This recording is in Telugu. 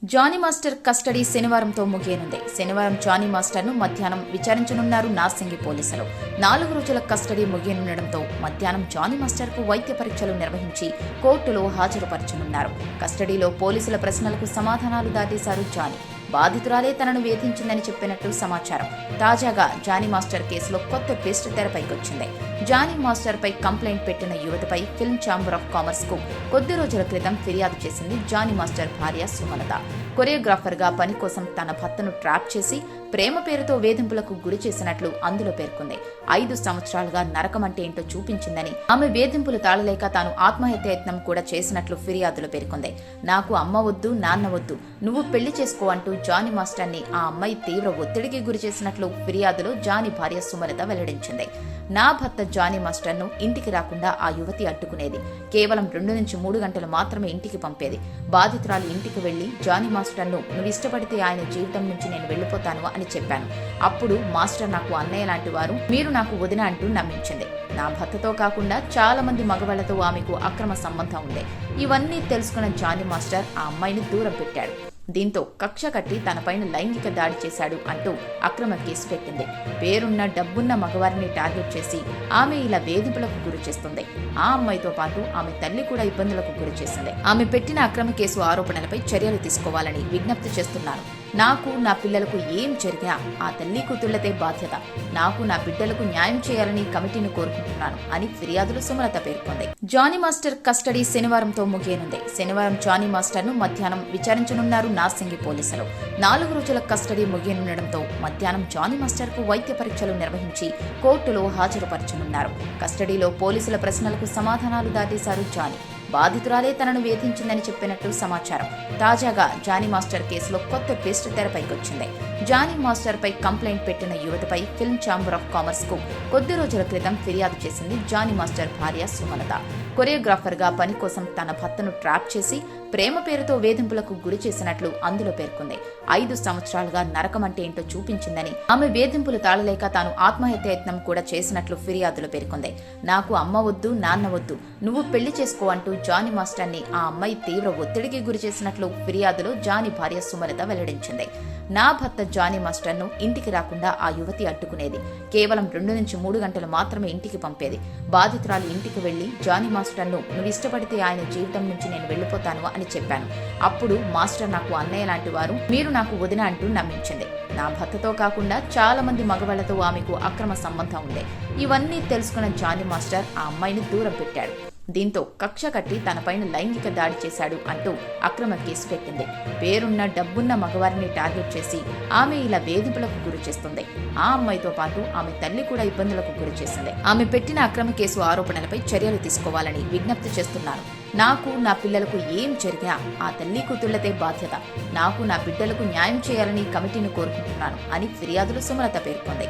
జానీ మాస్టర్ కస్టడీ శనివారంతో ముగియనుంది. శనివారం జానీ మాస్టర్ను మధ్యాహ్నం విచారించనున్నారు నార్సింగి పోలీసులు. 4 రోజుల కస్టడీ ముగియనుండటంతో మధ్యాహ్నం జానీ మాస్టర్కు వైద్య పరీక్షలు నిర్వహించి కోర్టులో హాజరుపరచనున్నారు. కస్టడీలో పోలీసుల ప్రశ్నలకు సమాధానాలు దాటేశారు జానీ. బాధితురాలే తనను వేధించిందని చెప్పినట్లు సమాచారం. తాజాగా జానీ మాస్టర్ కేసులో కొత్త ట్విస్ట్ తెరపైకొచ్చింది. జానీ మాస్టర్ పై కంప్లైంట్ పెట్టిన యువతిపై ఫిల్మ్ ఛాంబర్ ఆఫ్ కామర్స్ కు కొద్ది రోజుల క్రితం ఫిర్యాదు చేసింది జానీ మాస్టర్ భార్య సుమలత. కొరియోగ్రాఫర్ గా పని కోసం తన భర్తను ట్రాప్ చేసి ప్రేమ పేరుతో వేధింపులకు గురి చేసినట్లు అందులో పేర్కొంది. 5 సంవత్సరాలుగా నరకమంటే ఏంటో చూపించిందని, ఆమె వేధింపులు తాళలేక తాను ఆత్మహత్యాయత్నం కూడా చేసినట్లు ఫిర్యాదులో పేర్కొంది. నాకు అమ్మ వద్దు, నాన్న వద్దు, నువ్వు పెళ్లి చేసుకో అంటూ జానీ మాస్టర్ ని ఆ అమ్మాయి తీవ్ర ఒత్తిడికి గురి చేసినట్లు ఫిర్యాదులో జానీ భార్య సుమలత వెల్లడించింది. నా భర్త జానీ మాస్టర్ ను ఇంటికి రాకుండా ఆ యువతి అడ్డుకునేది. కేవలం 2 నుంచి 3 గంటలు మాత్రమే ఇంటికి పంపేది. బాధితురాలు ఇంటికి వెళ్లి జానీ మాస్టర్ ను నువ్వు ఇష్టపడితే ఆయన జీవితం నుంచి నేను వెళ్లిపోతాను అని చెప్పాను. అప్పుడు మాస్టర్ నాకు అన్నయ్య లాంటి వారు, మీరు నాకు వదిన అంటూ నమ్మించింది. నా భర్తతో కాకుండా చాలా మంది మగవాళ్లతో ఆమెకు అక్రమ సంబంధం ఉంది. ఇవన్నీ తెలుసుకున్న జానీ మాస్టర్ ఆ అమ్మాయిని దూరం పెట్టాడు. దీంతో కక్ష కట్టి తనపైన లైంగిక దాడి చేశాడు అంటూ అక్రమ కేసు పెట్టింది. పేరున్న డబ్బున్న మగవారిని టార్గెట్ చేసి ఆమె ఇలా వేధింపులకు గురి చేస్తుంది. ఆ అమ్మాయితో పాటు ఆమె తల్లి కూడా ఇబ్బందులకు గురి చేసింది. ఆమె పెట్టిన అక్రమ కేసు ఆరోపణలపై చర్యలు తీసుకోవాలని విజ్ఞప్తి చేస్తున్నారు. నాకు నా పిల్లలకు ఏం జరిగినా ఆ తల్లి కూతుళ్లదే బాధ్యత. నాకు నా బిడ్డలకు న్యాయం చేయాలని కమిటీని కోరుకుంటున్నాను అని ఫిర్యాదులో సుమలత పేర్కొంది. జానీ మాస్టర్ కస్టడీ శనివారంతో ముగియనుంది. శనివారం జానీ మాస్టర్ ను మధ్యాహ్నం విచారించనున్నారు నార్సింగి పోలీసులు. 4 రోజుల కస్టడీ ముగియనుండటంతో మధ్యాహ్నం జానీ మాస్టర్ కు వైద్య పరీక్షలు నిర్వహించి కోర్టులో హాజరుపరచనున్నారు. కస్టడీలో పోలీసుల ప్రశ్నలకు సమాధానాలు దాటేశారు జానీ. బాధితురాలే తనను వేధించిందని చెప్పినట్లు సమాచారం. తాజాగా జానీ మాస్టర్ కేసులో కొత్త ట్విస్ట్ తెరపైకొచ్చింది. జానీ మాస్టర్ పై కంప్లైంట్ పెట్టిన యువతిపై ఫిల్మ్ ఛాంబర్ ఆఫ్ కామర్స్ కు కొద్ది రోజుల క్రితం ఫిర్యాదు చేసింది జానీ మాస్టర్ భార్య సుమలత. కొరియోగ్రాఫర్ గా పని కోసం తన భర్తను ట్రాప్ చేసి ప్రేమ పేరుతో వేధింపులకు గురి చేసినట్లు అందులో పేర్కొంది. 5 సంవత్సరాలుగా నరకమంటే ఏంటో చూపించిందని, ఆమె వేధింపులు తాళలేక తాను ఆత్మహత్యాయత్నం కూడా చేసినట్లు ఫిర్యాదులో పేర్కొంది. నాకు అమ్మ వద్దు, నాన్న వద్దు, నువ్వు పెళ్లి చేసుకో అంటూ జానీ మాస్టర్ ని ఆ అమ్మాయి తీవ్ర ఒత్తిడికి గురి చేసినట్లు ఫిర్యాదులో జానీ భార్య సుమలత వెల్లడించింది. నా భర్త జానీ మాస్టర్ ను ఇంటికి రాకుండా ఆ యువతి అడ్డుకునేది. కేవలం 2 నుంచి 3 గంటలు మాత్రమే ఇంటికి పంపేది. బాధితురాలు ఇంటికి వెళ్లి జానీ మాస్టర్ ను నువ్వు ఇష్టపడితే ఆయన జీవితం నుంచి నేను వెళ్లిపోతాను అని చెప్పాను. అప్పుడు మాస్టర్ నాకు అన్నయ్య లాంటి వారు, మీరు నాకు వదిన అంటూ నమ్మించింది. నా భర్తతో కాకుండా చాలా మంది మగవాళ్లతో ఆమెకు అక్రమ సంబంధం ఉంది. ఇవన్నీ తెలుసుకున్న జానీ మాస్టర్ ఆ అమ్మాయిని దూరం పెట్టాడు. దీంతో కక్ష కట్టి తనపైన లైంగిక దాడి చేశాడు అంటూ అక్రమ కేసు పెట్టింది. పేరున్న డబ్బున్న మగవారిని టార్గెట్ చేసి ఆమె ఇలా వేధింపులకు గురి చేస్తుంది. ఆ అమ్మాయితో పాటు ఆమె తల్లి కూడా ఇబ్బందులకు గురి చేసింది. ఆమె పెట్టిన అక్రమ కేసు ఆరోపణలపై చర్యలు తీసుకోవాలని విజ్ఞప్తి చేస్తున్నారు. నాకు నా పిల్లలకు ఏం జరిగినా ఆ తల్లి కూతుళ్లదే బాధ్యత. నాకు నా బిడ్డలకు న్యాయం చేయాలని కమిటీని కోరుకుంటున్నాను అని ఫిర్యాదులో సుమలత పేర్కొంది.